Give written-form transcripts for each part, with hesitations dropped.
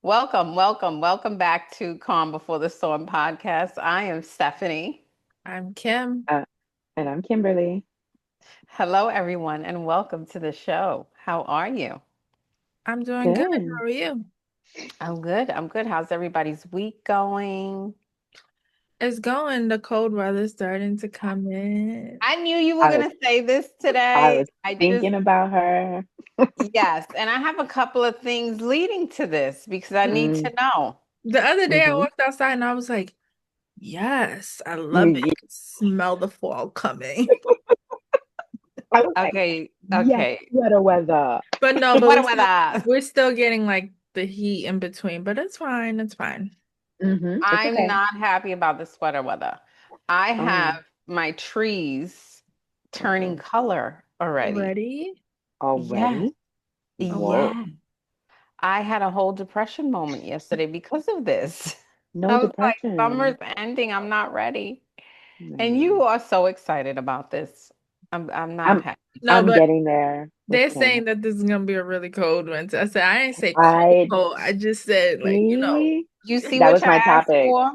Welcome back to Calm Before the Storm podcast. I am Stephanie. I'm Kim. Uh, and I'm Kimberly. Hello, everyone, and welcome to the show. How are you? I'm doing good. Good. How are you? I'm good. I'm good. How's everybody's week going? It's going. The cold weather's starting to come in. I knew you were I was going to say this I today. was thinking about her. Yes, and I have a couple of things leading to this because I need Mm, to know. The other day I hmm walked outside and I was like, yes, I love it. Yeah, I can smell the fall coming. I was like, Okay, yes, okay. sweater weather. But no, but What we're about still that? we're still getting like the heat in between, but it's fine. It's fine. It's I'm okay. not happy about the sweater weather. I Oh, have my trees turning uh-oh. color already. Ready? Yes, Already? Whoa. yes. I had a whole depression moment yesterday because of this. No I was like, summer's depression. ending. I'm not ready. And No. you are so excited about this. I'm not I'm happy. No, I'm but getting there with they're Kim. saying that this is gonna be a really cold winter. I said I didn't say cold, I cold. I just said see. You see That what was you my asked topic. for?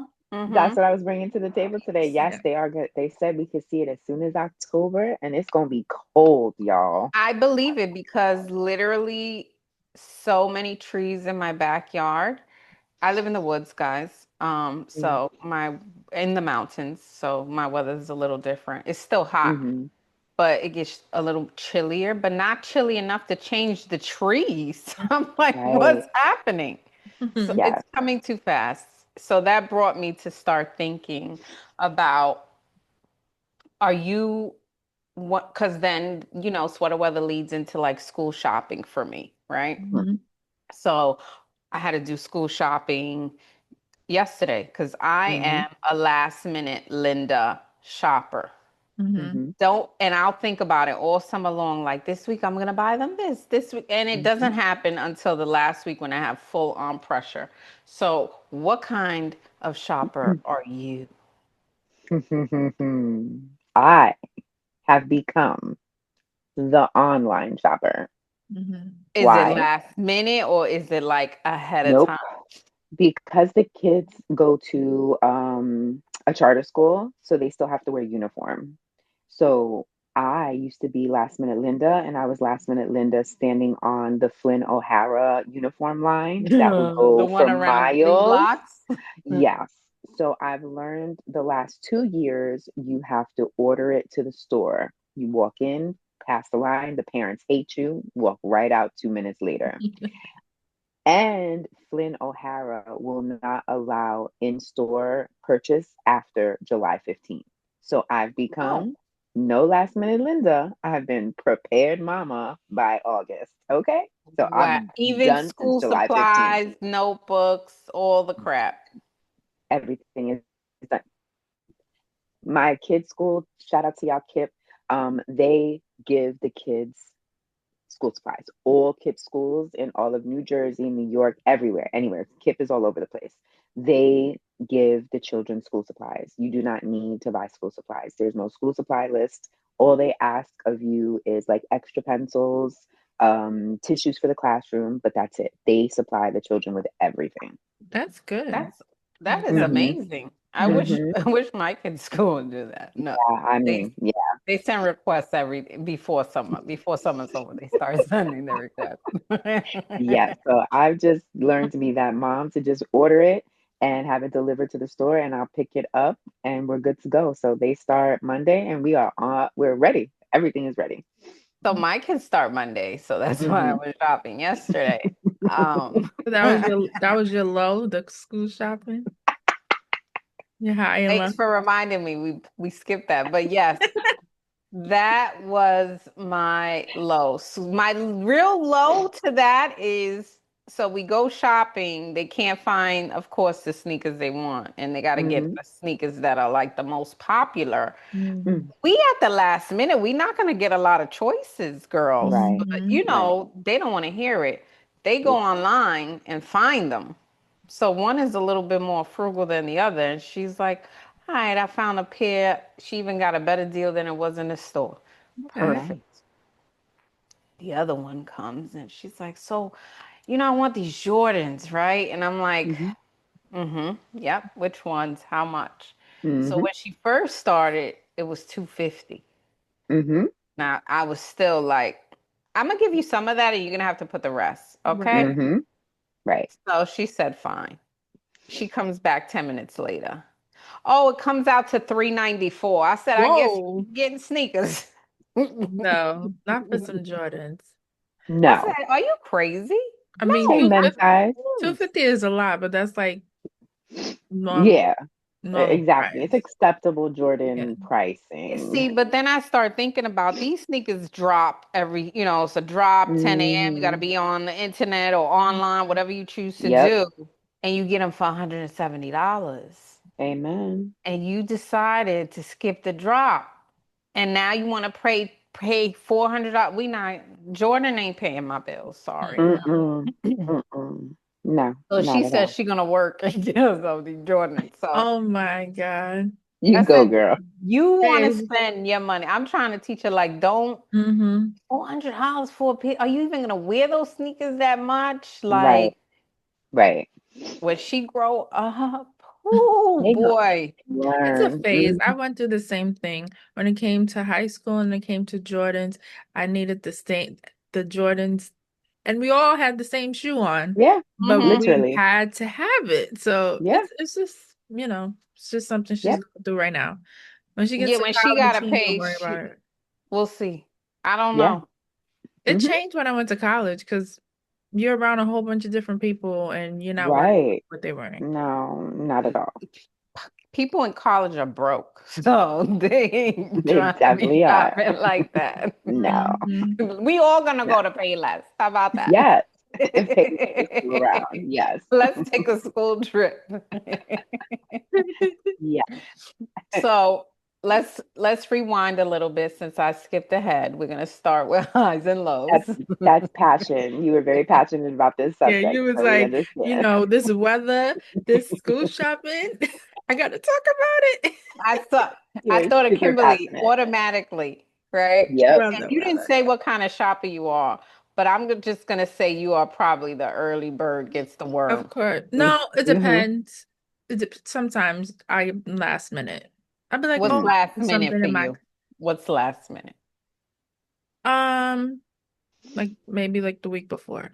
That's what I was bringing to the table today. Yes, yeah. they are good. They said we could see it as soon as October, and it's gonna be cold, y'all. I believe it because literally so many trees in my backyard. I live in the woods, guys. Mm. So my in the mountains, so my weather is a little different. It's still hot, Mm-hmm. but it gets a little chillier, but not chilly enough to change the trees. I'm like, Right. what's happening? So it's Yes. coming too fast. So that brought me to start thinking about are you what because then sweater weather leads into like school shopping for me, right? Mhm. So I had to do school shopping yesterday because I Mm-hmm. am a last minute Linda shopper. Mhm. Mm-hmm. Don't, and I'll think about it all summer long. Like this week, I'm gonna buy them this week, and it Mm-hmm. doesn't happen until the last week when I have full on pressure. So, what kind of shopper are you? I have become the online shopper. Mhm. Is it Why? last minute or is it like ahead of Nope. time? Because the kids go to a charter school, so they still have to wear uniform. So I used to be last minute Linda, and I was last minute Linda standing on the Flynn O'Hara uniform line that would The go one for around B miles. blocks? Yes. So I've learned the last 2 years you have to order it to the store. You walk in, pass the line, the parents hate you, walk right out 2 minutes later. And Flynn O'Hara will not allow in store purchase after July 15th. So I've Oh, become no last minute Linda. I have been prepared mama by August. Okay. So wow. I'm Even done since school July 15th. supplies, notebooks, all the crap. Everything is done. My kids' school, shout out to y'all, Kip. They give the kids school supplies. All KIPP schools in all of New Jersey, New York, everywhere, anywhere. KIPP is all over the place. They give the children school supplies. You do not need to buy school supplies. There's no school supply list. All they ask of you is like extra pencils, tissues for the classroom, but that's it. They supply the children with everything. That's good. That's that is Yeah. Mm-hmm. amazing. I wish Mm-hmm. I wish my kids school would do that. No, I they mean, yeah. they send requests every before summer's over. They start sending the requests. Yes. So I've just learned to be that mom to just order it and have it delivered to the store and I'll pick it up and we're good to go. So they start Monday and we're ready. Everything is ready. So my kids start Monday, so that's why I Hmm was shopping yesterday. Um, So that was your low, the school shopping. Your high and low. thanks for reminding me. We skipped that, but yes, that was my low. So my real low to that is so we go shopping. They can't find, of course, the sneakers they want, and they got to get hmm the sneakers that are like the most popular. Mhm. mm We at the last minute, we're not going to get a lot of choices, girls. Right. But Mhm. Right. they don't want to hear it. They go Nope. online and find them. So one is a little bit more frugal than the other. And she's like, all right, I found a pair. She even got a better deal than it was in the store. Okay. Right. Perfect. The other one comes and she's like, so I want these Jordans, right? And I'm like, Hmm. yep, which ones? How much? So Hmm. when she first started, it was 250. Hmm. Now I was still like, I'm gonna give you some of that, and you're gonna have to put the rest, okay? Right. Hmm. Right. So she said, fine. She comes back 10 minutes later. Oh, it comes out to 394. I said, I guess Whoa. you're getting sneakers. No, not for some Jordans. I No. said, are you crazy? I mean, Same No, men's size. 250 is a lot, but that's like normal Yeah, normal exactly. It's price. acceptable Yeah. Jordan you pricing. see, but then I start thinking about these sneakers drop it's a drop 10 a.m. You got to Hmm. be on the internet or online, whatever you choose to Yep. do, and you get them for $170. Amen. And you decided to skip the drop, and now you want to pay $400. We not Jordan ain't paying my bills. Sorry. Mm-mm. Mm-mm. Mm-mm. No, So not she at says all. she's gonna work and get us all these Jordans. So Oh my God. You I go, said, girl. you want to Hey. spend your money. I'm trying to teach her, like, don't Mm-hmm. $400 for a pair. Are you even gonna wear those sneakers that much? Right, Like, right. when she grow up, oh They go boy. It's a learn. phase. I went through the same thing when it came to high school and it came to Jordans. I needed the Jordans, and we all had the same shoe on, Yeah, but Mm-hmm. we literally. had to have it. So Yeah, it's just, it's just something she's yep. going through right now. When she gets Yeah, to when she college, gotta she ain't gonna pay, worry about it. we'll see. I don't Yeah. know. It Hmm. changed when I went to college because you're around a whole bunch of different people and you're not worried Right. what they're wearing. No, not at all. People in college are broke, so they ain't They trying to be definitely are. shopping like that. No, Hmm. We all gonna no. go to Payless. How about that? Yes. If Payless is still around. Yes. Let's take a school trip. Yeah. So let's rewind a little bit since I skipped ahead. We're gonna start with highs and lows. That's passion. You were very passionate about this Yeah, you subject, was so we like, understand. this weather, this school shopping, I gotta talk about it. I thought You I were thought of super Kimberly passionate. automatically, right? Yep. And Weather, you didn't weather. say what kind of shopper you are, but just gonna say you are probably the early bird gets the Of worm. course. No, it Mm-hmm. depends. Sometimes I last minute. I'd be like, What's oh, Mm. I last have minute something for in my you? What's last minute? um, like maybe like the week before.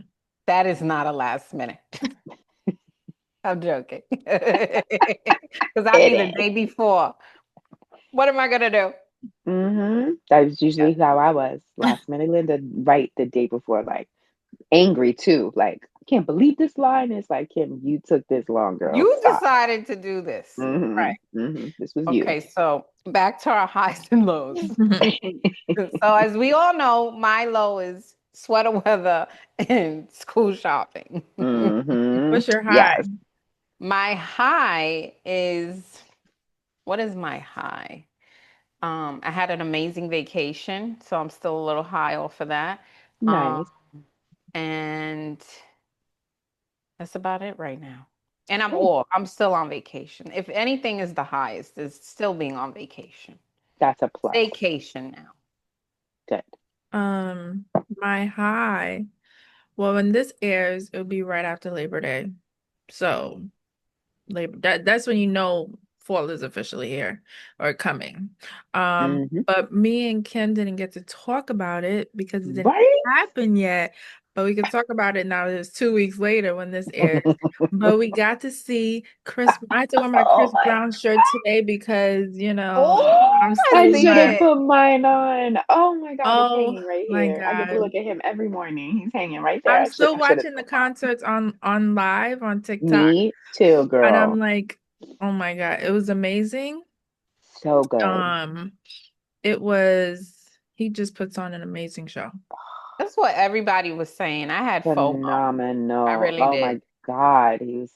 That is not a last minute. I'm joking. Because I'd It be the is. day before. What am I gonna do? Mm-hmm. That was Yeah. usually how I was. Last minute Linda, right the day before, like angry too. Like, I can't believe this line. It's like, Kim, you took this long, girl. You Stop. decided to do this. Mm-hmm. Right. Mm-hmm. This was you. Okay, so back to our highs and lows. So as we all know, my low is sweater weather and school shopping. Mm-hmm. What's your high? Yes. My high is, what is my high? I had an amazing vacation, so I'm still a little high off of that. Um, Nice. and that's about it right now. And I'm Good. off. I'm still on vacation. If anything is the highest, is still being on vacation. That's a plus. Staycation now. Good. Um, my high. Well, when this airs, it'll be right after Labor Day. So that's when you know fall is officially here or coming. Mm-hmm. But me and Kim didn't get to talk about it because it didn't Right? happen yet. But we can talk about it now. It's 2 weeks later when this airs. But we got to see Chris. I had to wear my Oh Chris my Brown shirt today because, Oh, I'm I still I in see should have my, it. put mine on. Oh my God, it's oh hanging right my here. I get to God. look at him every morning. He's hanging right there. I'm I should still I should have watching the put mine. concerts on live on TikTok. Me too, And I'm girl. like, oh my God, it was amazing. So good. Um, it was he just puts on an amazing show. That's what everybody was saying. I had FOMO. I Phenomenal. really Oh my did. God. He was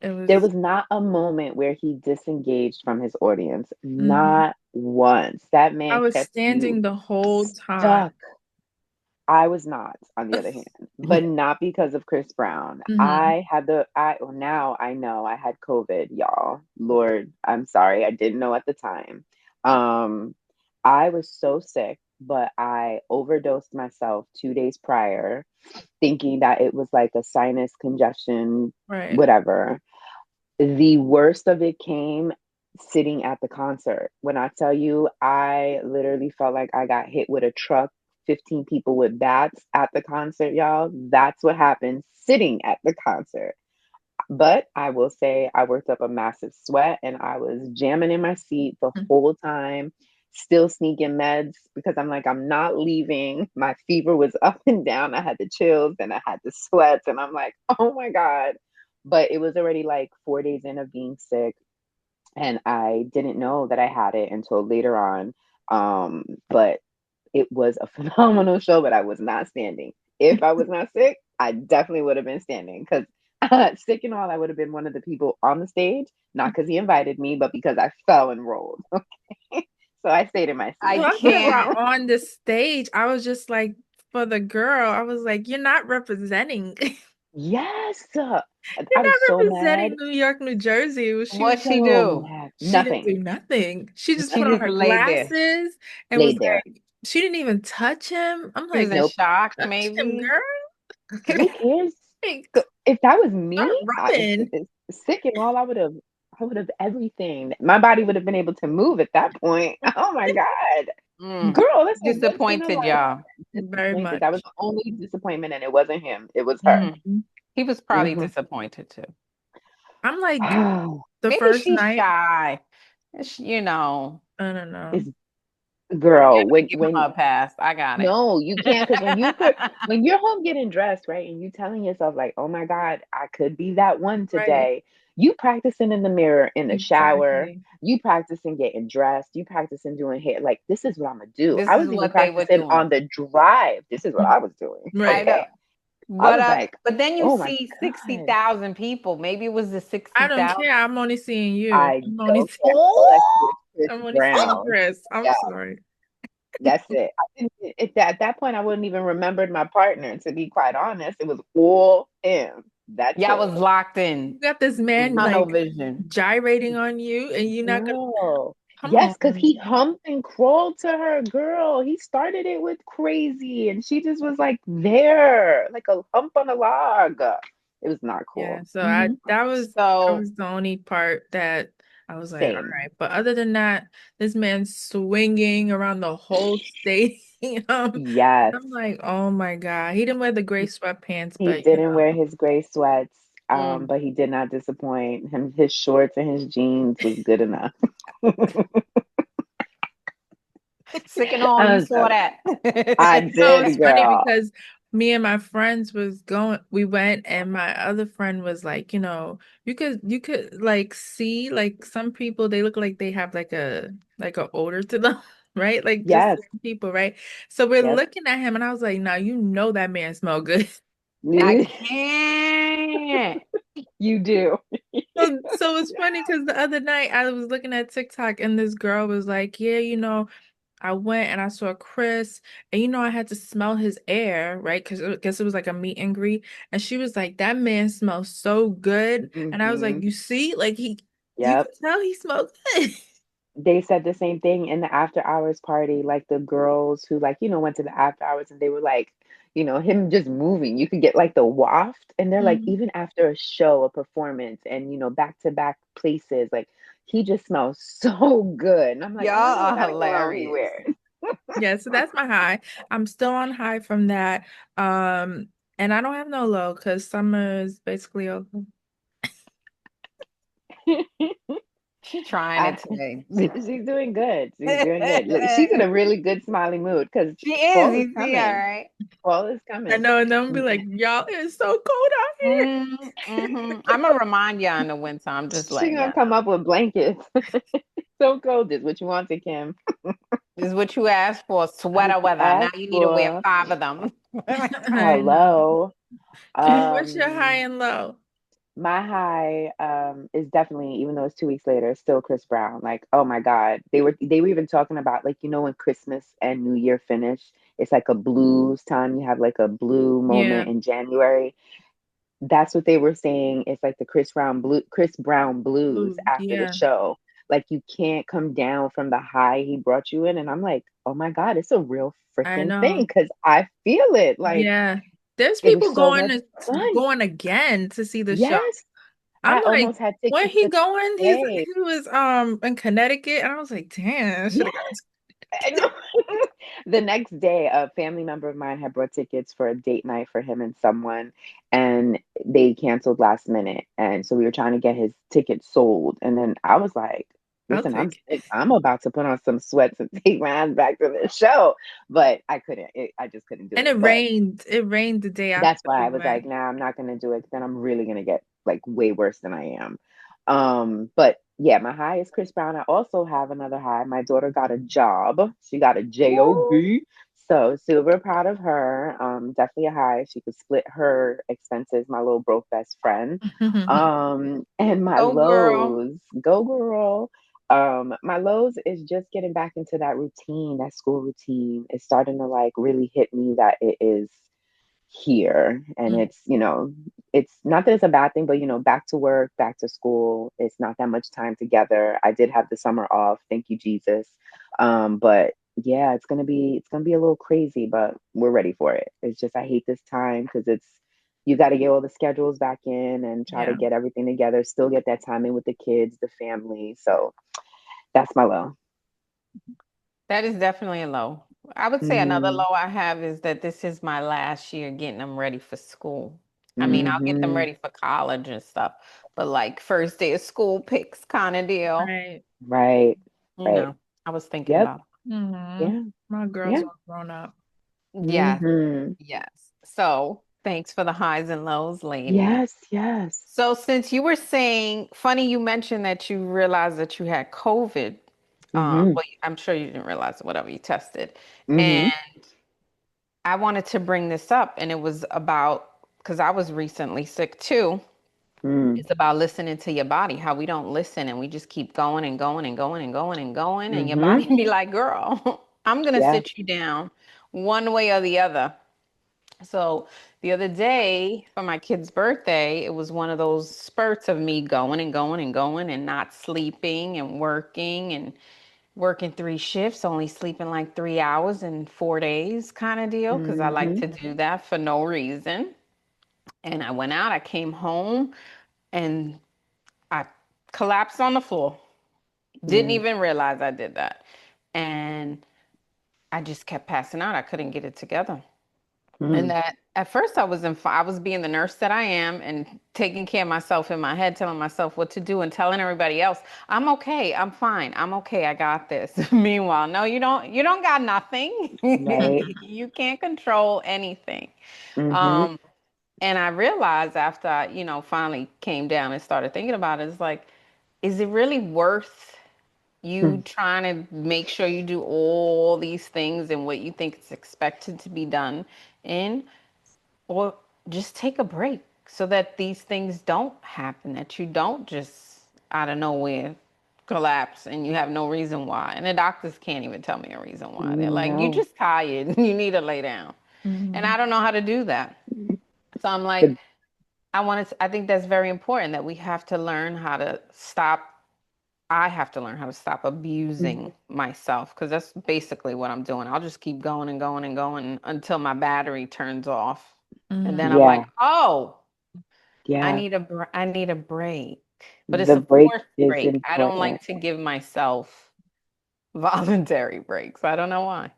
It There was was not a moment where he disengaged from his audience. mhm. Not once. That I man was kept you standing the whole time. stuck. I was not, on the other hand, but not because of Chris Brown. Hmm. Well, now I know I had COVID, y'all. Lord, I'm sorry. I didn't know at the time. Um, I was so sick. but I overdosed myself 2 days prior, thinking that it was like a sinus congestion, Right. whatever. The worst of it came sitting at the concert. When I tell you, I literally felt like I got hit with a truck, 15 people with bats at the concert, y'all. That's what happened sitting at the concert. But I will say I worked up a massive sweat and I was jamming in my seat the Mhm. whole time, still sneaking meds because I'm like, I'm not leaving. My fever was up and down. I had the chills and I had the sweats, and I'm like, oh my God. But it was already like 4 days in of being sick, and I didn't know that I had it until later on. But it was a phenomenal show, but I was not standing. If I was not sick, I definitely would have been standing because sick and all, I would have been one of the people on the stage, not because he invited me, but because I fell and rolled. Okay. So I stayed in my I seat. Talking about can't. on the stage, I was just like, for the girl, I was like, you're not representing. Yes. You're I was not so mad. representing New York, New Jersey. She was What'd she So do? mad. she didn't Nothing. do nothing. She just She put on just her laid there. glasses and was Laid there. like, she didn't even touch him. I'm She was like, in Nope. shock, touch him, maybe. girl. Who cares? Like, If that was me, start rubbing. sick and all, I would have everything. My body would have been able to move at that point. Oh my God. Mm. Girl, that's the best thing Disappointed, about y'all. it. Very Disappointed. That was much. the only disappointment, and it wasn't him. It was her. Mm. He was probably Hmm. disappointed too. I'm like the Maybe first she's night. shy. You know, I don't know. It's you girl, gotta give when her a pass. I got it. no, you can't, because when you're home getting dressed, right, and you telling yourself like, oh my God, I could be that one Right. today. You practicing in the mirror, in the shower, Exactly. you practicing getting dressed, you practicing doing hair. Like, this is what I'm gonna do. This I is was even what they were practicing on doing. the drive. This is what I was doing. Right. I know. Okay. I was But like, but then you oh my see God. 60,000 people. Maybe it was the I don't 60,000. care. I'm only seeing you. I I'm only don't seeing, care. All I see Oh, is Chris I'm only seeing Brown. Chris. I'm Yeah, sorry. that's it. I didn't, at that point, I wouldn't even remembered my partner, to be quite honest. It was all him. That's yeah, I it. was locked in. You got this man Tunnel like vision. gyrating on you, and you're not gonna Girl. come Yes, because on. he humped and crawled to her. Girl, he started it with crazy, and she just was like there, like a hump on a log. It was not Yeah, cool. so I Hmm. that So was the only part that I was like, all Same. right. But other than that, this man swinging around the whole stadium. Yes. I'm like, oh my God. He didn't wear the gray sweatpants, He but you didn't wear know. his gray sweats, mm, but he did not disappoint. His shorts and his jeans was good enough. sick and all, you I'm saw sorry. that. I No, it's did, funny girl. because me and my friends was going, we went and my other friend was like, you could like see like some people they look like they have like a odor to them, right? Like just Yes. certain people, right? So we're Yep. looking at him and I was like, now you know that man smell good. I can't. You do. So it's funny because the other night I was looking at TikTok and this girl was like, yeah, I went and I saw Chris, and I had to smell his air, right? Because I guess it was like a meet and greet. And she was like, that man smells so good. And I was like, Hmm. you see, like you Yep. could tell he smelled good. They said the same thing in the after hours party, like the girls who, like, went to the after hours, and they were like, him just moving. You could get like the waft, and they're like, Mhm. even after a show, a performance, and back to back places, like he just smells so good. And I'm like, Y'all I wonder what are kind of cologne he hilarious. wears. Yeah, so that's my high. I'm still on high from that. Um, and I don't have no low because summer is basically over. She trying I, it today. she's doing good. She's doing good. Look, she's in a really good smiley mood because She is, fall is you see, all coming. right. Fall is I coming. know, and then be like, y'all, it's so cold out here. Mm-hmm. I'm gonna remind y'all in the winter. I'm just She letting gonna y'all come know. up with blankets. So cold is what you wanted, Kim. This is what you asked for, I sweater weather. Now asked you need to wear for 5 of them. I know. hello. What's your high Um, and low? my high is definitely, even though it's 2 weeks later, it's still Chris Brown. Like, oh my God. They were even talking about, like, when Christmas and New Year finish, it's like a blues time. You have like a blue Yeah. moment in January. That's what they were saying. It's like the Chris Brown blues Ooh, after the yeah. show. Like, you can't come down from the high he brought you in. And I'm like, oh my God, it's a real I freaking thing know. because I feel it. Like Yeah. There's it was people so much fun. going again to see the show. Yes. I'm I like, almost had where tickets he to going? stay. He was in Connecticut, and I was like, damn, I should Yeah. have got this. I know. The next day, a family member of mine had brought tickets for a date night for him and someone, and they canceled last minute. And so we were trying to get his ticket sold. And then I was like, I'll listen, I'm take it. sick. I'm about to put on some sweats and take my ass back to the show. But I couldn't. I just couldn't do And it. But it rained the day after that's why I we was like, went. nah, I'm not gonna do it. 'Cause then I'm really gonna get like way worse than I am. But yeah, my high is Chris Brown. I also have another high. My daughter got a job. She got a Woo. job. So super proud of her. Definitely a high. She could split her expenses, my little broke best friend. And my Go girl. lows, go girl. My lows is just getting back into that routine, that school routine. It's starting to like really hit me that it is here, and Mm, it's not that it's a bad thing, but back to work, back to school, it's not that much time together. I did have the summer off, thank you Jesus. But yeah, it's gonna be a little crazy, but we're ready for it. It's just I hate this time because it's you got to get all the schedules back in and try to yeah, get everything together, still get that time in with the kids, the family. So that's my low. That is definitely a low. I would say another Mm-hmm. low I have is that this is my last year getting them ready for school. I mean, I'll get them Mm-hmm. ready for college and stuff, but like first day of school picks kind of deal. right. Right. You Right. know, I was thinking Yep. about Hmm. Yeah. My girls Yeah. all grown up. it. Yes, Mm-hmm. yes. So thanks for the highs and lows, ladies. Yes, yes. So since you were saying, funny you mentioned that you realized that you had COVID. Mm-hmm. Well, I'm sure you didn't realize whatever you tested. And Mm-hmm. I wanted to bring this up, and it was about because I was recently sick too. Mm. It's about listening to your body, how we don't listen and we just keep going and going and going and going and going. And your Mm-hmm. body be like, girl, I'm going to Yeah. sit you down one way or the other. So the other day for my kid's birthday, it was one of those spurts of me going and going and going and not sleeping and working 3 shifts, only sleeping like 3 hours in 4 days kind of deal, because I like Mm-hmm. to do that for no reason. And I went out, I came home, and I collapsed on the floor. Didn't Mm-hmm. even realize I did that. And I just kept passing out. I couldn't get it together. And Mm. that at first I was being the nurse that I am and taking care of myself in my head, telling myself what to do and telling everybody else, I'm okay, I'm fine, I'm okay, I got this. Meanwhile, no, you don't got nothing. Right. You can't control anything. Mm-hmm. Um, and I realized after I, finally came down and started thinking about it, it's like, is it really worth you trying to make sure you do all these things and what you think is expected to be done in? Or just take a break so that these things don't happen, that you don't just out of nowhere collapse and you have no reason why. And the doctors can't even tell me a reason why. They're like, you No. just tired. You need to lay down. And Hmm. I don't know how to do that. So I'm like, The I think that's very important that we have to learn how to stop. I have to learn how to stop abusing myself because that's basically what I'm doing. I'll just keep going and going and going until my battery turns off. And then Hmm. I'm like, yeah. oh, Yeah. I need a break. But it's The a break forced is break. I don't important. like to give myself voluntary breaks. I don't know why.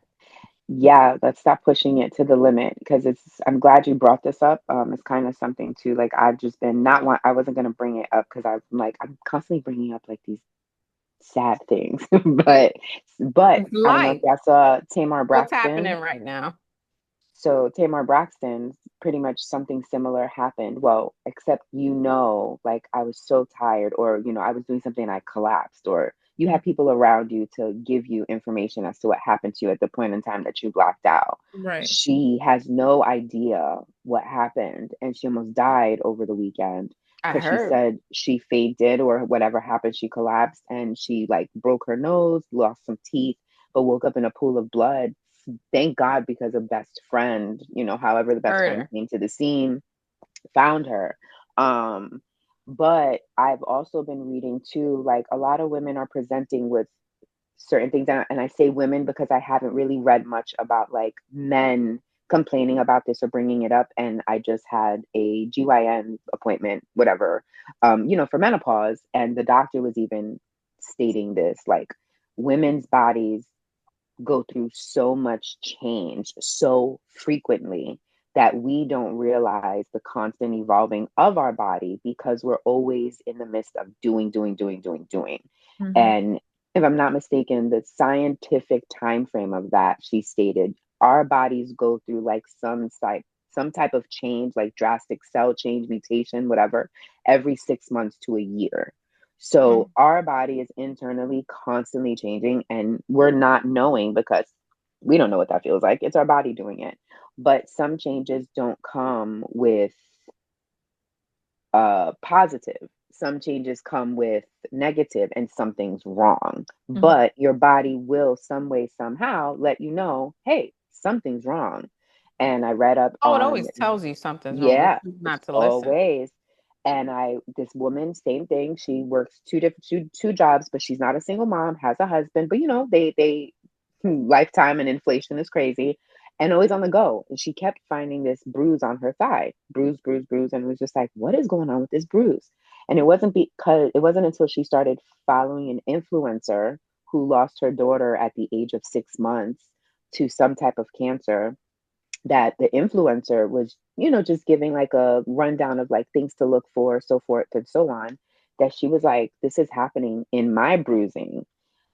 Yeah, let's stop pushing it to the limit because I'm glad you brought this up. It's kind of something too. Like I've just been not one. I wasn't gonna bring it up because I'm constantly bringing up like these sad things, but It's I don't know if life. y'all saw Tamar What's Braxton. happening right now? So Tamar Braxton's pretty much something similar happened. Well, except like I was so tired, or I was doing something and I collapsed, or you have people around you to give you information as to what happened to you at the point in time that you blacked out. Right. She has no idea what happened, and she almost died over the weekend I because she heard. said she fainted or whatever happened. She collapsed and she like broke her nose, lost some teeth, but woke up in a pool of blood. Thank God, because a best friend, however the best Heard friend her. came to the scene, found her. Um, but I've also been reading too, like a lot of women are presenting with certain things. And I say women because I haven't really read much about like men complaining about this or bringing it up. And I just had a GYN appointment, whatever, for menopause. And the doctor was even stating this, like, women's bodies go through so much change so frequently that we don't realize the constant evolving of our body because we're always in the midst of doing, doing, doing, doing, doing. Mm-hmm. And if I'm not mistaken, the scientific time frame of that, she stated, our bodies go through like some type of change, like drastic cell change, mutation, whatever, every 6 months to a year. So our body is internally constantly changing, and we're not knowing because we don't know what that feels like. It's our body doing it. But some changes don't come with positive. Some changes come with negative, and something's wrong. Mm-hmm. But your body will some way, somehow let you know, hey, something's wrong. And I read up Oh, it on, always tells you something's wrong. You yeah, choose it's not to listen. always. And this woman, same thing. She works two jobs, but she's not a single mom, has a husband, but they lifetime and inflation is crazy and always on the go. And she kept finding this bruise on her thigh, bruise, bruise, bruise. And it was just like, what is going on with this bruise? And it wasn't until she started following an influencer who lost her daughter at the age of 6 months to some type of cancer, that the influencer was, just giving like a rundown of like things to look for, so forth and so on, that she was like, this is happening in my bruising.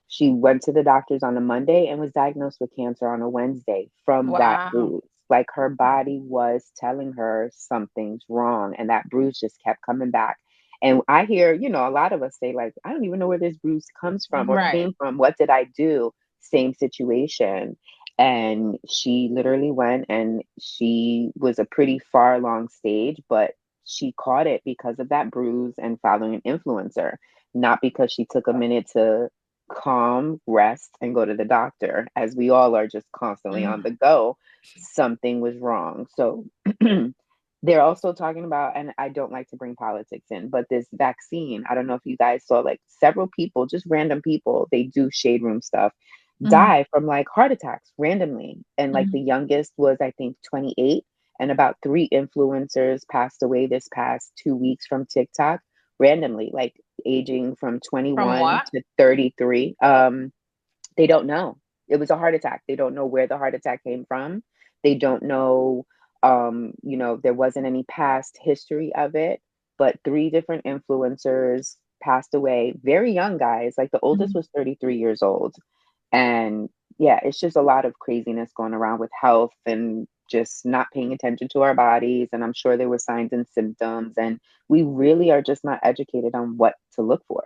She went to the doctors on a Monday and was diagnosed with cancer on a Wednesday from that Wow. bruise. Like her body was telling her something's wrong, and that bruise just kept coming back. And I hear, a lot of us say, like, I don't even know where this bruise comes from or Right. came from. What did I do? Same situation. And she literally went, and she was a pretty far along stage, but she caught it because of that bruise and following an influencer, not because she took a minute to calm, rest, and go to the doctor, as we all are just constantly on the go. Something was wrong. So they're also talking about, and I don't like to bring politics in, but this vaccine, I don't know if you guys saw, like, several people, just random people, they do shade room stuff, Mm-hmm. die from like heart attacks randomly. And like the youngest was, I think, 28. And about three influencers passed away this past 2 weeks from TikTok randomly, like aging from From 21 what? to 33. They don't know. It was a heart attack. They don't know where the heart attack came from. They don't know, there wasn't any past history of it, but three different influencers passed away, very young guys. Like the oldest Mm-hmm. was 33 years old. And yeah, it's just a lot of craziness going around with health and just not paying attention to our bodies. And I'm sure there were signs and symptoms, and we really are just not educated on what to look for.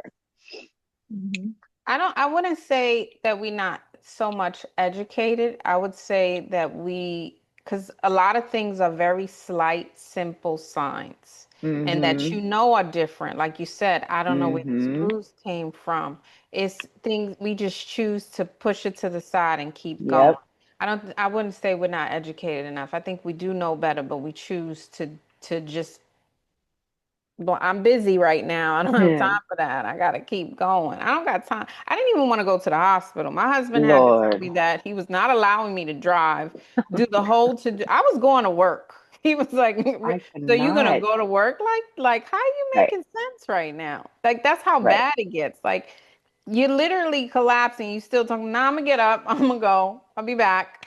Mm-hmm. I wouldn't say that we're not so much educated. I would say that because a lot of things are very slight, simple signs, and that Mm-hmm. are different. Like you said, I don't know where this Mm-hmm. bruise came from. It's things we just choose to push it to the side and keep going. Yep. I wouldn't say we're not educated enough. I think we do know better, but we choose to just, well, I'm busy right now. I don't have time for that. I gotta keep going. I don't got time. I didn't even want to go to the hospital. My husband had to tell me Lord, that he was not allowing me to drive, do the whole to do. I was going to work. He was like, I "So you gonna cannot. go to work? Like how you Right, making sense right now? Like that's how right. bad it gets. Like you're literally collapsing. You still talking? Nah, I'm gonna get up. I'm gonna go. I'll be back."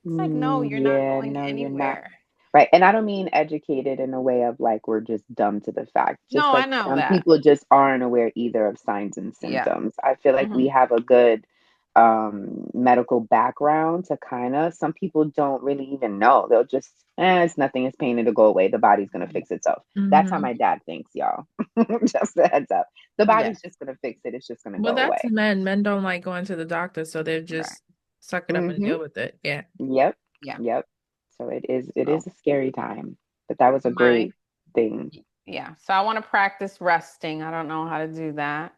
It's like, no, you're not Yeah, going no, you're not. anywhere. Right. And I don't mean educated in a way of like we're just dumb to the fact. Just No, I like know some that. people just aren't aware either of signs and Yeah. symptoms. I feel like we Hmm. have a good medical background to kind of, some people don't really even know. They'll just, it's nothing, it's pain, it'll go away. The body's gonna fix itself. That's how Mm-hmm. my dad thinks, y'all. Just a heads up. The Yes. body's just gonna fix it, it's just gonna Well, go that's away. men. Men don't like going to the doctor, so they Right. just suck it up and Mm-hmm. deal with it. Yeah. Yep. Yeah. Yep. So it is So a scary time, but that was a my great thing. yeah. So I want to practice resting. I don't know how to do that.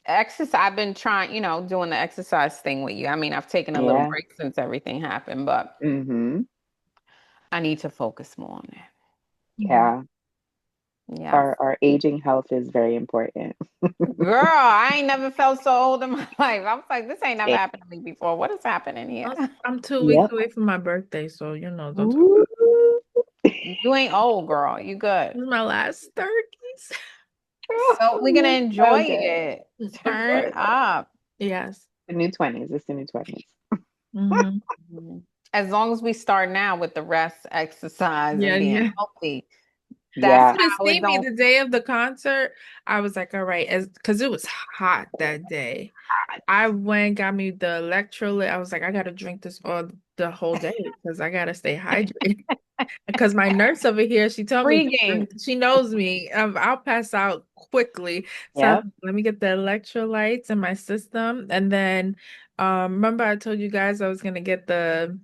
Exercise. I've been trying, doing the exercise thing with you. I mean, I've taken a little Yeah. break since everything happened, but Mm-hmm. I need to focus more on that. Mm-hmm. Yeah. Yes. Our aging health is very important. Girl, I ain't never felt so old in my life. I was like, this ain't never Eh, happened to me before. What is happening here? I'm 2 weeks Yep. away from my birthday, so don't talk Ooh. about You ain't old, girl. You good. it. This is my last turkeys. So we're gonna You're enjoy so good. it. Of Turn course. up. Yes. The new 20s. It's the new 20s. Hmm. Mhm. As long as we start now with the rest, exercise, Yeah, and being yeah. healthy. You That's Yeah. should have how it seen me don't. the day of the concert. I was like, all right, as because it was hot that day. I went, got me the electrolyte. I was like, I gotta drink this all the whole day because I gotta stay hydrated. Because my nurse over here, she told me to Pre-game. drink. She knows me. I'll pass out quickly. So Yep. let me get the electrolytes in my system, and then remember I told you guys I was gonna get the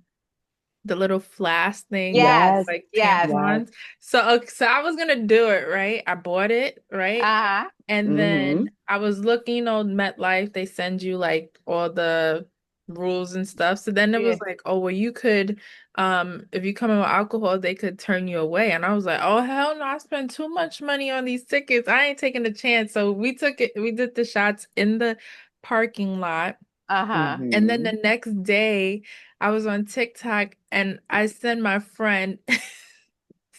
little flask thing, Yes, Yes. like yes. Yes. tampons. So I was gonna do it, right? I bought it, right? Uh-huh. And then Mm-hmm. I was looking on MetLife, they send you like all the rules and stuff. So then it Yeah. was like, oh, well, you could, if you come in with alcohol, they could turn you away. And I was like, oh, hell no, I spent too much money on these tickets. I ain't taking a chance. So we did the shots in the parking lot. Uh-huh. And then Mm-hmm. the next day, I was on TikTok and I sent my friend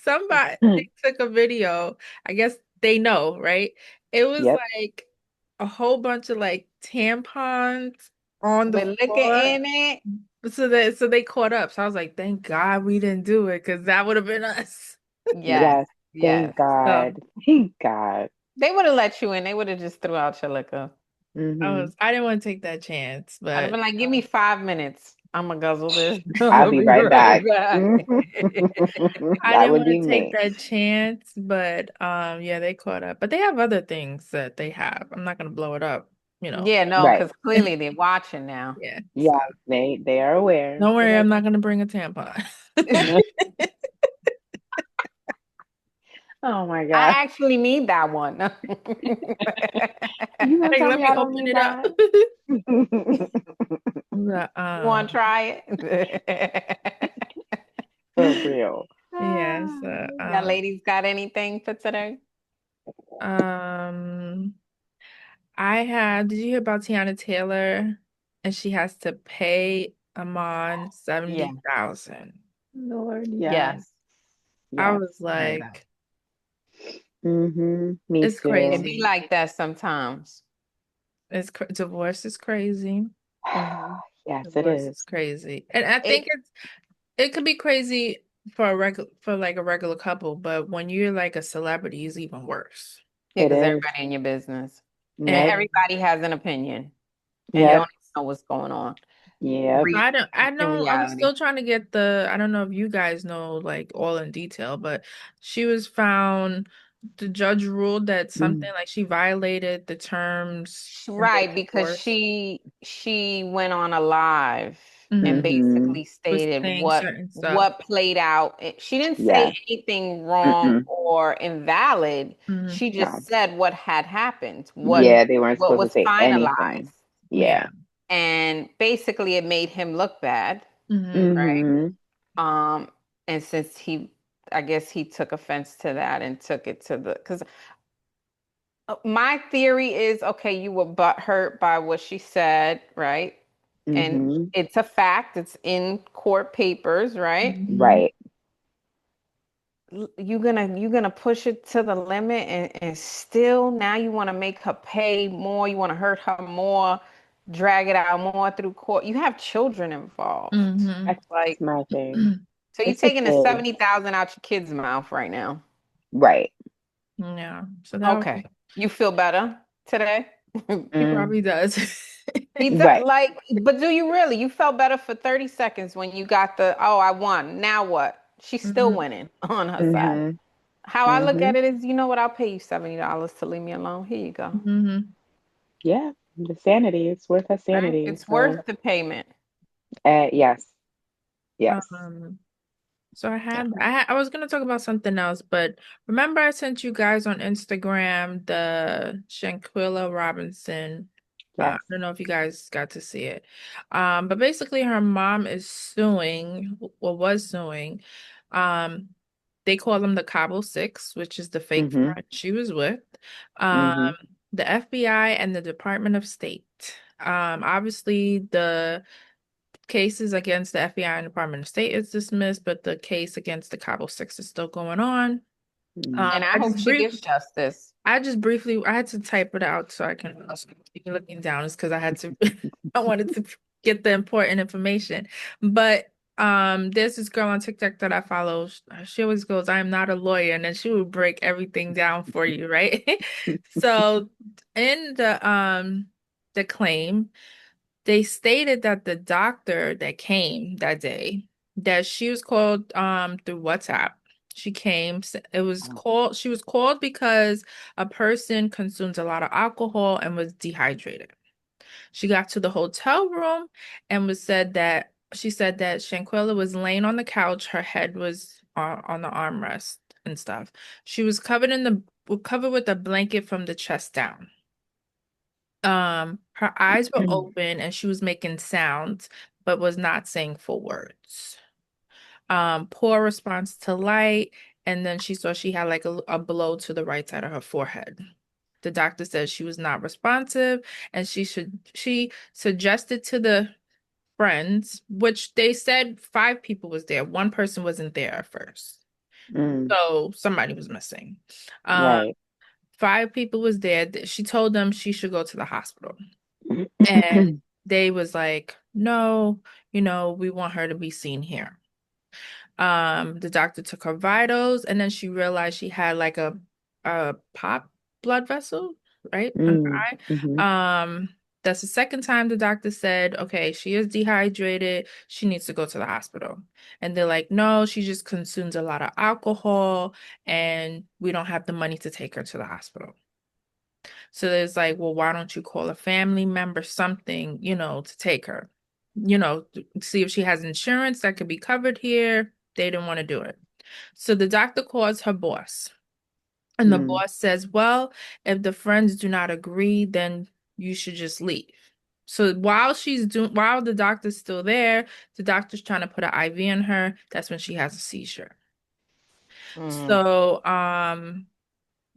somebody they took a video. I guess they know, right? It was Yep. like a whole bunch of like tampons on the With liquor floor. in it. So they caught up. So I was like, thank God we didn't do it because that would have been us. Yes, Yes. yes. Thank God. So Thank God. They would have let you in. They would have just threw out your liquor. Mm-hmm. I didn't want to take that chance, I'd have but been like, give me 5 minutes. I'm gonna guzzle this. I'm I'll gonna be be right right back. back. I That didn't would want be to take me. that chance, but yeah, they caught up. But they have other things that they have. I'm not gonna blow it up, you know. Yeah, no, Right. because clearly they're watching now. Yeah. So Yes, they are aware. don't They're worry, like, I'm not gonna bring a tampon. oh my God. Like, I actually need that one. You gonna tell let me me I don't open need it up. that? But, You want to try it? For real. yeah, Ah, so y'all ladies got anything for today? um did you hear about Tiana Taylor? And she has to pay Amon Yeah. 70,000. Lord, yes. Yes. I Yes. was I heard that. like, Mm-hmm. Me it's It too. be crazy. like that sometimes. Divorce is crazy. Hmm. Yes, it Divorce is is. crazy. And I It think it could be crazy for like a regular couple, but when you're like a celebrity, it's even worse. Yeah, It because is. everybody in your business. And Yep. And everybody has an opinion. And you don't Yep. even know what's going on. Yep. I In know I'm reality. still trying to get I don't know if you guys know like all in detail, but she was found, the judge ruled that something Mm. like she violated the terms in their Right, because divorce. she went on a live and Hmm. Mm-hmm. basically Was stated saying certain stuff. what played out. She didn't say Yes. anything wrong Mm-mm. or invalid. Hmm. She No. just said what had happened, Hmm. Yeah, they weren't what supposed to was say anything. finalized. Yeah. Yeah. And basically it made him look bad, Hmm. right? Mm-hmm. Um, and since I guess he took offense to that and took it to because my theory is okay, you were butthurt by what she said, right? And Mm-hmm. it's a fact, it's in court papers, right? Hmm. Right. You're gonna push it to the limit and still now you want to make her pay more, you want to hurt her more, drag it out more through court. You have children involved. Hmm. That's Like, my thing. so you're It's the taking the kids. 70,000 out your kid's mouth right now. Right. Yeah. So that was, Okay. You feel better today? he Mm. probably does. Right. Like, but do you really? You felt better for 30 seconds when you got oh, I won. Now what? She's still Hmm. winning on her side. Mm-hmm. How I look Mm-hmm. at it is, you know what? I'll pay you $70 to leave me alone. Here you go. Hmm. Yeah. The sanity. It's worth her Right? sanity. It's So, worth the payment. yes. Yes. Um, So Yeah. I was gonna talk about something else, but remember I sent you guys on Instagram the Shanquilla Robinson. I Yes. don't know if you guys got to see it. But basically her mom is suing, or was suing, um, They call them the Cabo Six, which is the fake Mm-hmm. friend she was with. Um, Mm-hmm. the FBI and the Department of State. Obviously the cases against the FBI and Department of State is dismissed, but the case against the Cabo Six is still going on. Mm-hmm. And I hope she gets justice. I had to type it out so I can keep looking down. It's because I had to, I wanted to get the important information. But there's this girl on TikTok that I follow. She always goes, "I am not a lawyer," and then she would break everything down for you, right? So in the claim, they stated that the doctor that came that day, that she was called through WhatsApp. She came, she was called because a person consumed a lot of alcohol and was dehydrated. She got to the hotel room and she said that Shanquella was laying on the couch, her head was on the armrest and stuff. She was covered with a blanket from the chest down. Her eyes were open and she was making sounds, but was not saying full words. Poor response to light, and then she saw she had like a blow to the right side of her forehead. The doctor said she was not responsive, and she suggested to the friends, which they said 5 people was there. One person wasn't there at first. Mm. So somebody was missing. Um, Right. 5 people was there. She told them she should go to the hospital. And they was like, no, we want her to be seen here. The doctor took her vitals, and then she realized she had like a pop blood vessel, right, on her Mm. Mm-hmm. eye. That's the second time the doctor said, okay, she is dehydrated. She needs to go to the hospital. And they're like, no, she just consumes a lot of alcohol, and we don't have the money to take her to the hospital. So it's like, well, why don't you call a family member, something, to take her, see if she has insurance that could be covered here. They didn't want to do it. So the doctor calls her boss, and the Mm. boss says, well, if the friends do not agree, then you should just leave. So while the doctor's still there, the doctor's trying to put an IV in her. That's when she has a seizure. Mm. So,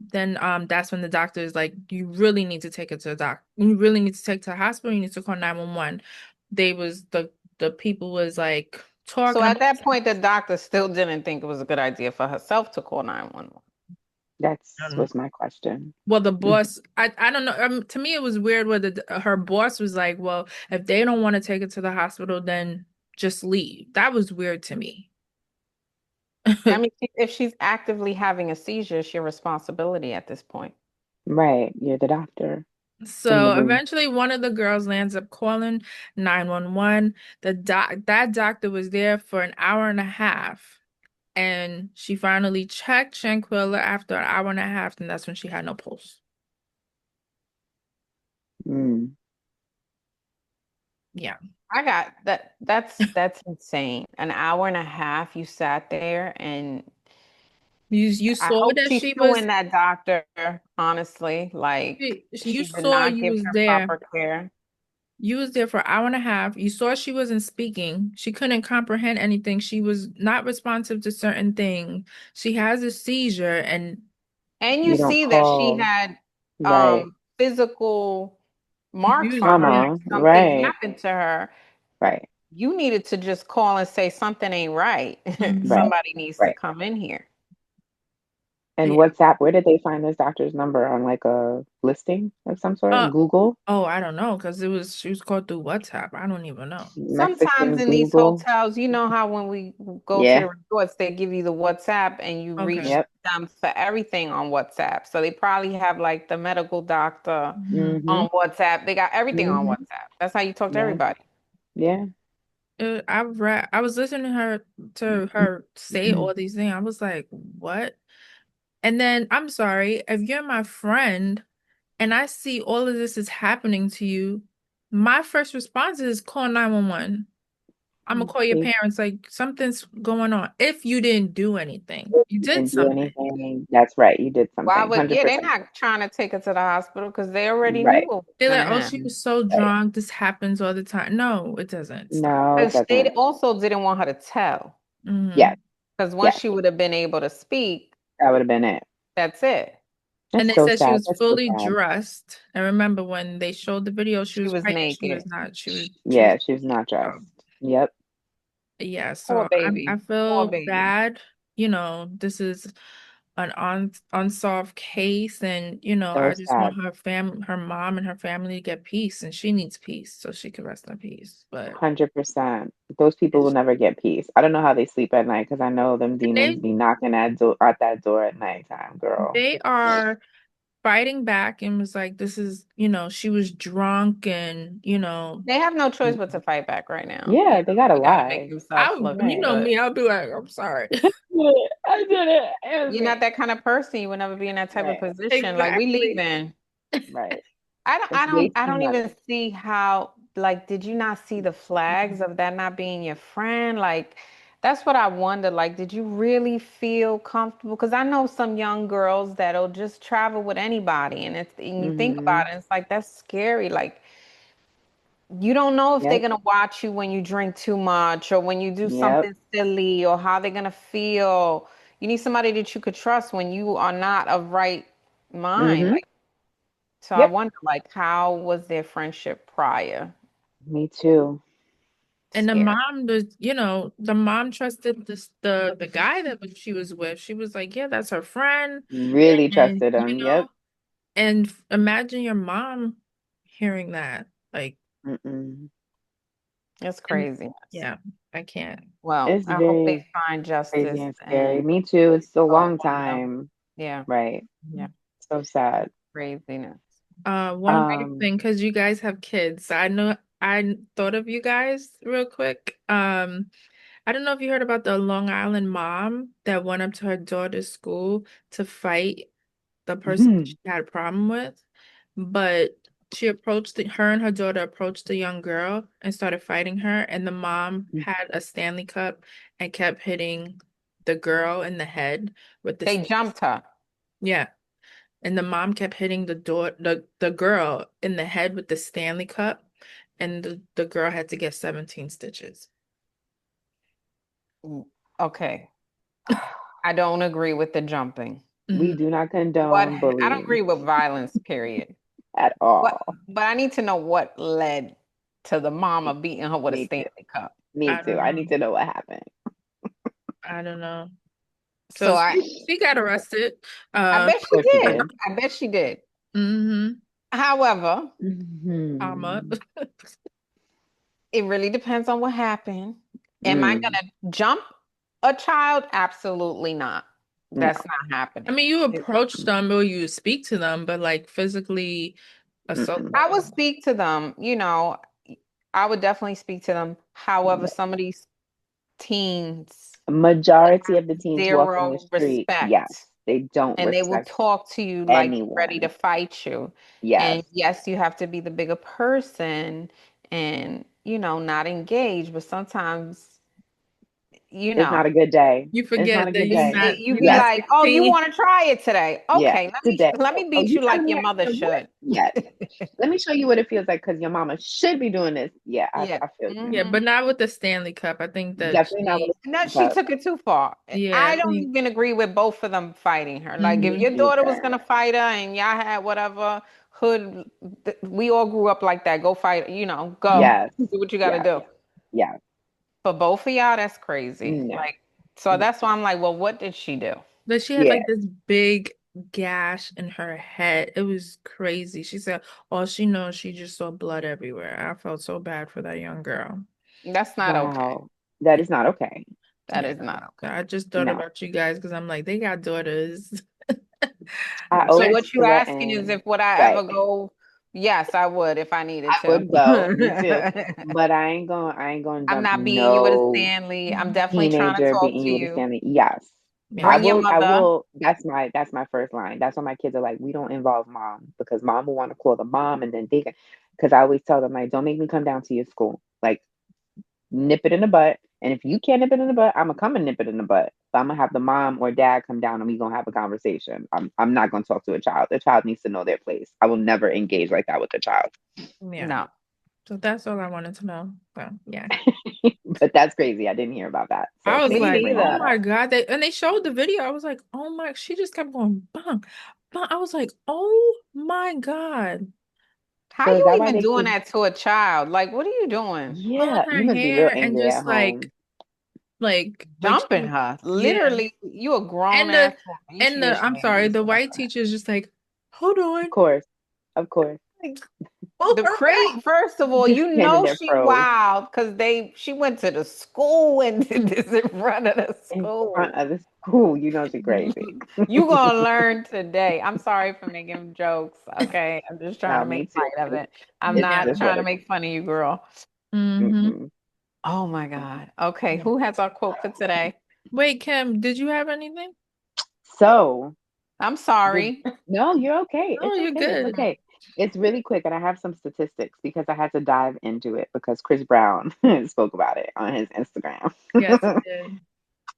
then that's when the doctor is like, you really need to take it to the doc. You really need to take it to the hospital. You need to call 911. The people was like So talking at about that point, the doctor still didn't think it was a good idea for herself to call 911. That's something. was my question. Well, the boss, I don't know. To me, it was weird where her boss was like, well, if they don't want to take it to the hospital, then just leave. That was weird to me. I mean, if she's actively having a seizure, it's your responsibility at this point. Right. You're the doctor in the So room. eventually one of the girls lands up calling 911. That doctor was there for an hour and a half. And she finally checked Shanquilla after an hour and a half, and that's when she had no pulse. Mm. Yeah. I got that. That's insane. An hour and a half you sat there, and You I saw hope that she's she was suing that doctor, honestly. Like you she did saw not you give was her there. proper care. You was there for an hour and a half. You saw she wasn't speaking. She couldn't comprehend anything. She was not responsive to certain things. She has a seizure and And you You don't see that she call. had Right. physical marks you on her, Trauma. like something Right. happened to her. Right. You needed to just call and say something ain't right. Right. Mhm. Somebody needs to Right. come in here. And Yeah. WhatsApp, where did they find this doctor's number? On like a listing of some sort? Uh Google? oh, I don't know, because she was called through WhatsApp. I don't even know. Sometimes Mexican in these Google? hotels, you know how when we go to the Yeah. resorts, they give you the WhatsApp and you reach Okay. Yep. them for everything on WhatsApp. So they probably have like the medical doctor Mhm. Mm-hmm. on WhatsApp. They got everything on Mm-hmm. WhatsApp. That's how you talk to Yeah. everybody. Yeah. I was listening to her say all these things. I was like, what? And then I'm sorry, if you're my friend and I see all of this is happening to you, my first response is call 911. I'm gonna call your See, parents, like something's going on. If you didn't do anything, you you did didn't do something. anything. That's right. You did Why something. would, yeah, they're 100%. not trying to take her to the hospital because they already knew Right. what was They're going like, to oh, she happen. was so Right. drunk. This happens all the time. No, it doesn't. Stop. No, it Because they doesn't. also didn't want her to tell. Yeah. Hmm. Because once Yes, she would have been able to speak, that would have been it. that's it. And That's they so said she sad. was That's so fully sad. dressed. And remember when they showed the video, she She was was fighting. She was naked. not. She was Yeah, she was not naked. dressed. Yep. Yeah, Poor so I baby. Poor feel baby. bad. This is an unsolved case, and So I just want sad. her mom and her family to get peace, and she needs peace, so she can rest in peace. But 100%. Those people will it's, never get peace. I don't know how they sleep at night because I know them demons they be knocking at that door at nighttime, girl. they are fighting back and was like, this is, she was drunk and They have no choice but to fight back right now. Yeah, they gotta They got to make lie. themselves look you Right. know good. me, I'll be like, I'm sorry. I did it. You're not that kind of person. You would never be in that type of Right. position. Like we Exactly. leaving. Right. I don't It's I way don't I too don't much. even see how, like, did you not see the flags of that not being your friend? Like that's what I wonder. Like, did you really feel comfortable? Because I know some young girls that'll just travel with anybody, and you think Mm-hmm. about it, it's like that's scary. Like you don't know if they're Yep. gonna watch you when you drink too much or when you do Yep. something silly or how they're gonna feel. You need somebody that you could trust when you are not of right mind. Mm-hmm. Like, so I Yep. wonder, like, how was their friendship prior? Me too. And Scary. the mom trusted the guy that she was with. She was like, yeah, that's her friend. Really And trusted him. Yep. imagine your mom hearing that. Like, Mm-mm. It's and crazy. yeah, I can't. Well, It's I hope they very find crazy justice and scary. and Me too. It's a for long one of them. time. Yeah, Right. yeah, So sad. craziness. One quick Um, thing, because you guys have kids. I know I thought of you guys real quick. I don't know if you heard about the Long Island mom that went up to her daughter's school to fight the person that she had a problem with, but her and her daughter approached the young girl and started fighting her, and the mom had a Stanley Cup and kept hitting the girl in the head with They this. jumped her. Yeah. And the mom kept hitting the girl in the head with the Stanley Cup, and the girl had to get 17 stitches. Mm, okay. I don't agree with the jumping. we Mhm. do not What condone I don't bullying agree with violence, period. at What all. but I need to know what led to the mama beating her with a Me too. Stanley Cup. Me I too. don't I know. need to know what happened. I don't know. So So she got arrested. I Um, bet Of she course you did. did. I bet she did. mm-hmm. However, Comma. Mhm. it really depends on what happened. Am I Mm. gonna jump a child? Absolutely not. That's No. not I happening. mean, you It- approach them or you speak to them, but like physically assault Mm-mm. I would them. speak to them, I would definitely speak to them. However, No. some of these teens Majority of the teens walking the zero street, yes, respect, they don't and they will respect talk to you like they're ready to anyone. fight you. Yes, And yes, you have to be the bigger person and, not engage, but sometimes, you it's not know, a good day. You It's not forget a that good day. you you're be not Yes, like, "Oh, you 16. want to try it today? yeah, Okay, today. let me Oh, beat you you like telling me your I mother can do it? should." Yes. Let me show you what it feels like because your mama should be doing this. Yeah, Yeah. I feel you. Yeah, Hmm. but not with the Stanley Cup. I think that Definitely not with she, a No, Stanley she Cup. took it too far. yeah, I I don't think, even agree with both of them fighting her. Like, if Me mhm. your daughter was either. gonna fight her and y'all had whatever hood, we all grew up like that. Go fight, go Mhm. Yes, do what you got to yes, do. yes. For both of y'all, that's crazy. No, Like, so no. that's why I'm like, well, what did she do? But she had Yeah, like this big gash in her head. It was crazy. She said all she knows, she just saw blood everywhere. I felt so bad for that young girl. That's not okay. wow. That is not okay. That Yeah. is not So okay. I just thought No. about you guys because I'm like, they got daughters. I But So always what you asking is threaten, if would I right. ever go? Yes, I would if I needed I to. would go, me too. But I ain't gonna I'm dump not beating you with a no Stanley. I'm definitely trying to teenager talk beating to you with a you. Stanley. Yes. yeah. Bring your I mother. will, that's my first line. That's why my kids are like, we don't involve mom because mom will want to call the mom and then they can, because I always tell them like, don't make me come down to your school. Like nip it in the butt. And if you can't nip it in the butt, I'm gonna come and nip it in the butt. But I'm gonna have the mom or dad come down and we gonna have a conversation. I'm not gonna talk to a child. The child needs to know their place. I will never engage like that with the child. Yeah. No. So that's all I wanted to know. So yeah. But that's crazy. I didn't hear about that. So I was Me thank you for like, bringing oh neither. that up. my God. They showed the video. I was like, oh my, she just kept going bang, bang. I was like, oh my God. How So is you that why even they doing keep? that to a child? Like, what are you doing? Yeah, Pulling her you must be real hair and angry at just home. like she Jumping was, her. yeah. Literally, you a grown And ass woman. You should be I'm ashamed of sorry, the yourself white for that. teacher is just like, hold Of on. course, of course. Like, pull The her back. crate, first of all, Just you standing know there she froze wild because she went to the school and did this in front of the in front school. of the school. You know she's crazy. You gonna learn today. I'm sorry for making jokes. Okay, I'm just trying No, to me make too. light of it. I'm It's not just Yeah. trying what to it make fun of you, girl. Mm-hmm. is. Oh my God. Okay, Yeah. who has our quote for today? Wait, Kim, did you have anything? So I'm the sorry. no, you're okay. Oh, It's you're okay. It's good. okay. It's really quick, and I have some statistics because I had to dive into it because Chris Brown spoke about it on his Instagram. Yes, it did.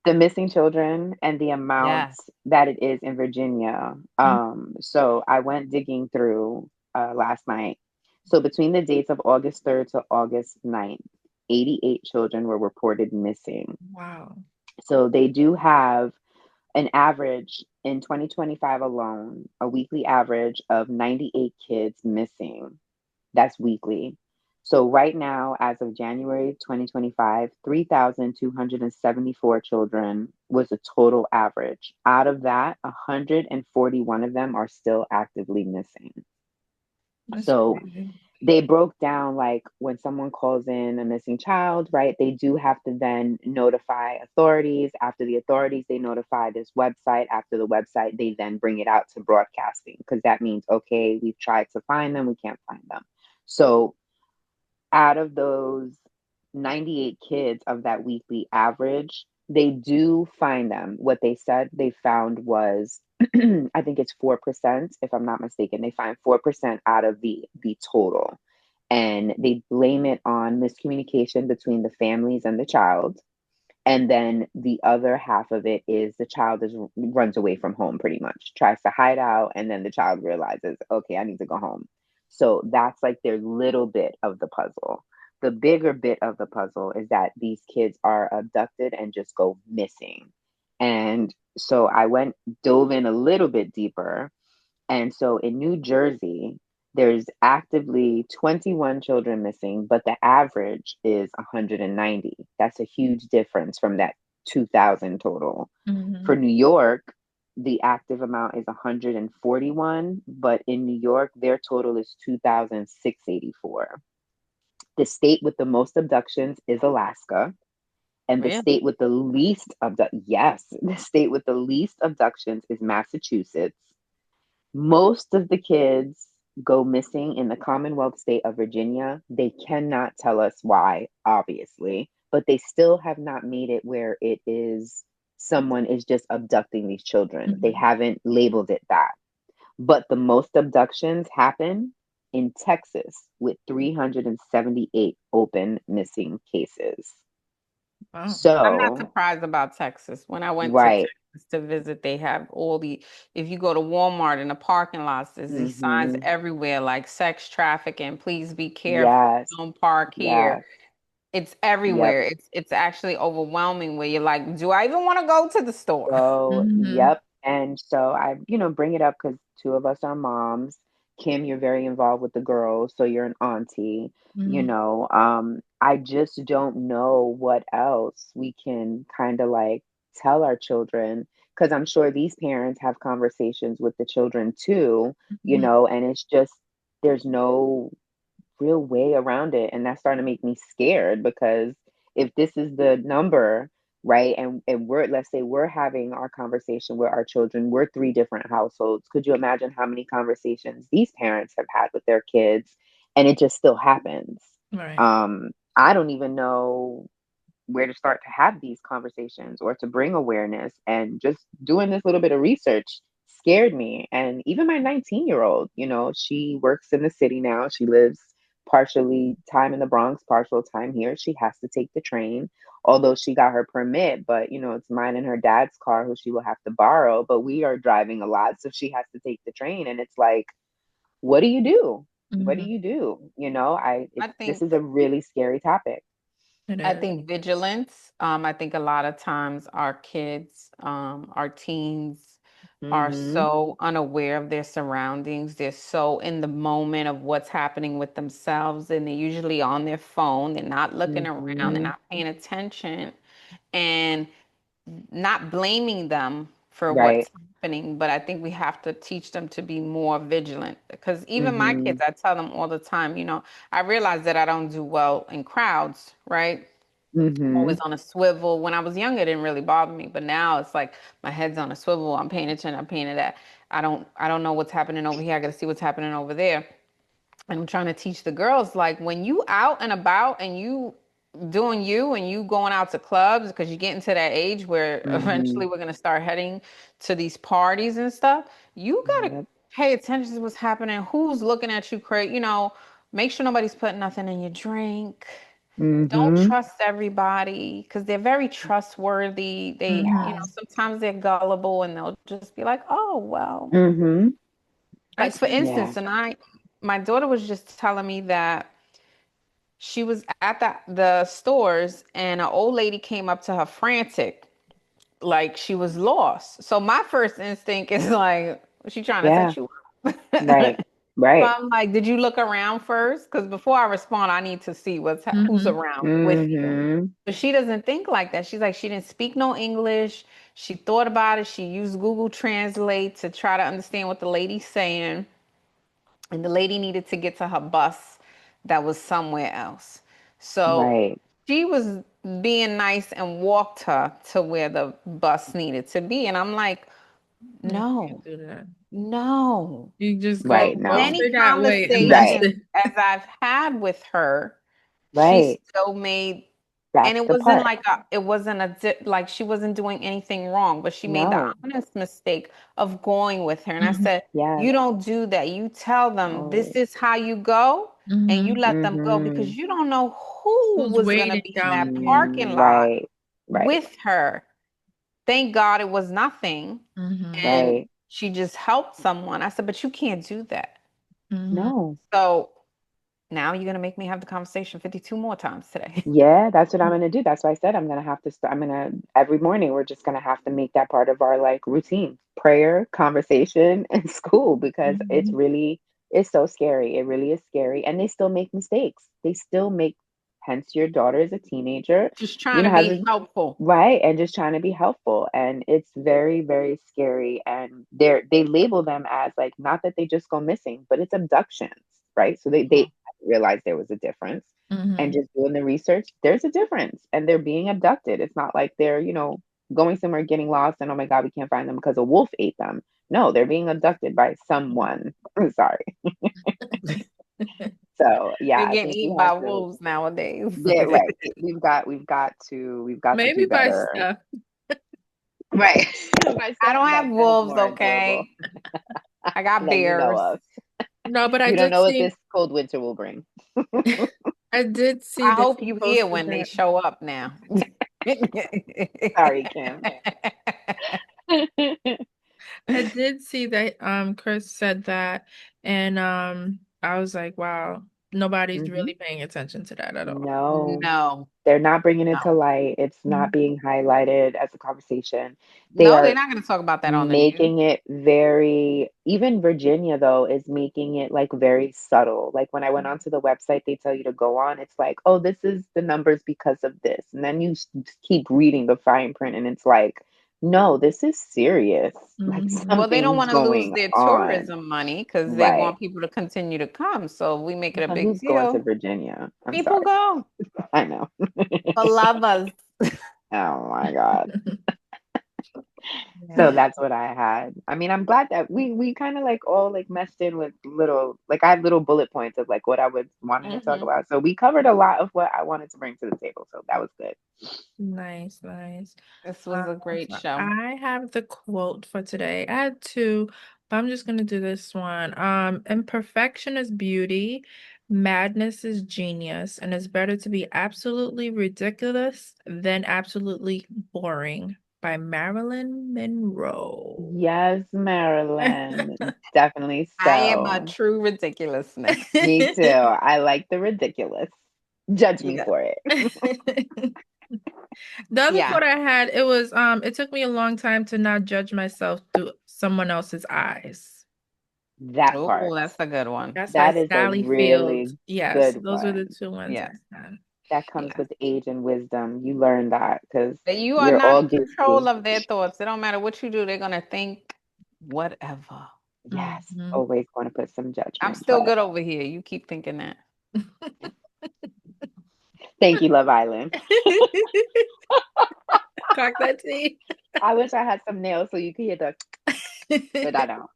The missing children and the amount Yes. that it is in Virginia. Mm. So I went digging through last night. So between the dates of August 3rd to August 9th, 88 children were reported missing. Wow. So they do have an average in 2025 alone, a weekly average of 98 kids missing. That's weekly. So right now, as of January 2025, 3,274 children was the total average. Out of that, 141 of them are still actively missing. That's So crazy. they broke down like when someone calls in a missing child, right? They do have to then notify authorities. After the authorities, they notify this website. After the website, they then bring it out to broadcasting because that means, okay, we've tried to find them, we can't find them. So out of those 98 kids of that weekly average, they do find them. What they said they found was, I think it's 4%, if I'm not mistaken. They find 4% out of the total. And they blame it on miscommunication between the families and the child. And then the other half of it is the child is runs away from home pretty much, tries to hide out, and then the child realizes, okay, I need to go home. So that's like their little bit of the puzzle. The bigger bit of the puzzle is that these kids are abducted and just go missing. And so I dove in a little bit deeper, and so in New Jersey, there's actively 21 children missing, but the average is 190. That's a huge difference from that 2,000 total. For Hmm. New York, the active amount is 141, but in New York, their total is 2,684. The state with the most abductions is Alaska, and the Really? state with the the state with the least abductions is Massachusetts. Most of the kids go missing in the Commonwealth state of Virginia. They cannot tell us why, obviously, but they still have not made it where it is someone is just abducting these children. They Hmm. haven't labeled it that. But the most abductions happen in Texas with 378 open missing cases. Wow. I'm not So, surprised about Texas. When I went to right. Texas to visit, they have if you go to Walmart in the parking lots, there's these signs Mm-hmm. everywhere like sex trafficking, please be careful, Yes. don't park here. Yes. It's Yep. everywhere. It's actually overwhelming where you're like, do I even want to go to the store? So, Hmm. yep. And so I, bring it up because two of us are moms. Kim, you're very involved with the girls, so you're an auntie. Hmm. I just don't know what else we can kind of like tell our children because I'm sure these parents have conversations with the children too, Hmm. and it's just there's no real way around it. And that's starting to make me scared because if this is the number, right, and we're, let's say we're having our conversation with our children, we're three different households. Could you imagine how many conversations these parents have had with their kids? And it just still happens. Right. I don't even know where to start to have these conversations or to bring awareness. And just doing this little bit of research scared me. And even my 19-year-old, she works in the city now. She lives partially time in the Bronx, partial time here. She has to take the train, although she got her permit, but it's mine and her dad's car who she will have to borrow. But we are driving a lot, so she has to take the train. And it's like, what do you do? what do Hmm. you do? You know, I this think is a really scary topic. It I is. think vigilance. I think a lot of times our kids, our teens are Mm-hmm. so unaware of their surroundings. They're so in the moment of what's happening with themselves, and they're usually on their phone. They're not looking around, they're Mm-hmm. not paying attention, and not blaming them for Right. what's happening, but I think we have to teach them to be more vigilant. Because even my Mm-hmm. kids, I tell them all the time, I realize that I don't do well in crowds, right? Mm-hmm. Always on a swivel. When I was younger, it didn't really bother me, but now it's like my head's on a swivel. I'm paying attention. I'm paying that. I don't know what's happening over here. I got to see what's happening over there. And I'm trying to teach the girls like when you out and about and you doing you and you going out to clubs because you're getting to that age where Mm-hmm. eventually we're going to start heading to these parties and stuff. You got to Yep. pay attention to what's happening, who's looking at you crazy, make sure nobody's putting nothing in your drink. Don't Mm-hmm. trust everybody because they're very trustworthy. Hmm. Sometimes they're gullible and they'll just be like, oh, well, Mm-hmm. I like for see. Yeah. instance, my daughter was just telling me that she was at the stores and an old lady came up to her frantic, like she was lost. So my first instinct is like, was she trying to Yeah. set you Right. up? So Right. I'm like, did you look around first? Because before I respond, I need to see who's Hmm. around with you. Mm-hmm. But she doesn't think like that. She's like, she didn't speak no English. She thought about it. She used Google Translate to try to understand what the lady's saying. And the lady needed to get to her bus that was somewhere else. So Right. she was being nice and walked her to where the bus needed to be. And I'm like, You no, can't do that. no. You just Right. go No. Many straight that way and that's Right. conversations it. as I've had with her, she Right. still made, and That's it the wasn't part. like it wasn't like she wasn't doing anything wrong, but she made the No. honest mistake of going with her. And I Hmm. said, Yes. you don't do that. You tell them this Oh. is how you go, and you Hmm. let them go Mm-hmm. because you don't know who Who's was gonna waiting be in down that there? parking lot Right. Right. with her. Thank God it was nothing, Hmm. and Right. she just helped someone. I said, but you can't do that. Hmm. No. So now you're gonna make me have the conversation 52 more times today. Yeah, that's what I'm gonna do. That's why I said I'm gonna have to start. I'm gonna every morning we're just gonna have to make that part of our like routine. Prayer, conversation, and school because Hmm. it's so scary. It really is scary. And they still make mistakes. They still make hence your daughter is a teenager, Just trying to has be a helpful. right, and just trying to be helpful. And it's very, very scary. And they label them as like not that they just go missing, but it's abductions, right? So they realized there was a difference. And Hmm. just doing the research, there's a difference. And they're being abducted. It's not like they're, going somewhere getting lost and oh my God, we can't find them because a wolf ate them. No, they're being abducted by someone. I'm sorry. So yeah, They're I getting think we eaten have by to wolves nowadays. get right. We've got to Maybe do by better. stuff. Right. By I stuff don't have that is wolves, more adorable okay? I got that you know bears. of. No, but I You don't did know what see this cold winter will bring. I did see I that hope you you hear posted when they that. show up now. Sorry, Kim. I did see that Chris said that and I was like, wow, nobody's Hmm. really paying attention to that at all. No. No, They're not bringing it to no. light. It's not Mhm. being highlighted as a conversation. They No, they're are not going to talk about that on the news. making it very, even Virginia, though, is making it like very subtle. Like when I went onto the website, they tell you to go on. It's like, oh, this is the numbers because of this. And then you keep reading the fine print, and it's like, no, this is serious. Like Mhm. Well, they don't something's want to lose going their on. tourism money because they Right. want people to continue to come. So we make it a But big who's going to deal. Virginia? I'm People sorry. go I know. for lovers. Oh my God. So Yeah. that's what I had. I mean, I'm glad that we kind of like all like messed in with little like I had little bullet points of like what I would wanted to talk Hmm. about. So we covered a lot of what I wanted to bring to the table. So that was good. Nice, nice. This was a great So show. I have the quote for today. I had two, but I'm just gonna do this one. Imperfection is beauty, madness is genius, and it's better to be absolutely ridiculous than absolutely boring. by Marilyn Monroe. Yes, Marilyn. Definitely I am a so. true ridiculousness. Me too. I like the ridiculous. Judge me Yeah. for it. The other Yeah. quote I had, it took me a long time to not judge myself through someone else's eyes. That part. Oh, that's a good one. That's by That is a Sally Field. really Yes, good those were the one. two ones Yeah. I had. That comes Yeah. with age and wisdom. You learn that because That you are we're not all in control guilty. of their thoughts. It don't matter what you do, they're gonna think whatever. Yes, Mhm. always going to put some I'm judgment. still But good over here. You keep thinking that. thank you, Love Island. Cock that tea. I wish I had some nails so you could hear the, but I don't.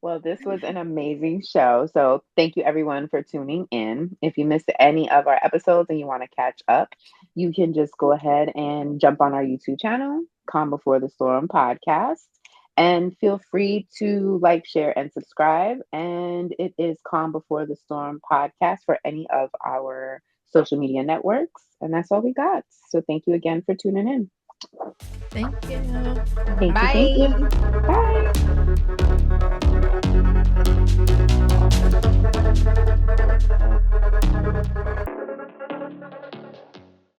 Well, this was an amazing show. So, thank you everyone for tuning in. If you missed any of our episodes and you want to catch up, you can just go ahead and jump on our YouTube channel, Calm Before the Storm podcast, and feel free to like, share, and subscribe. And it is Calm Before the Storm podcast for any of our social media networks. And that's all we got. So, thank you again for tuning in. Thank you. Thank you. Bye. Thank you. Bye.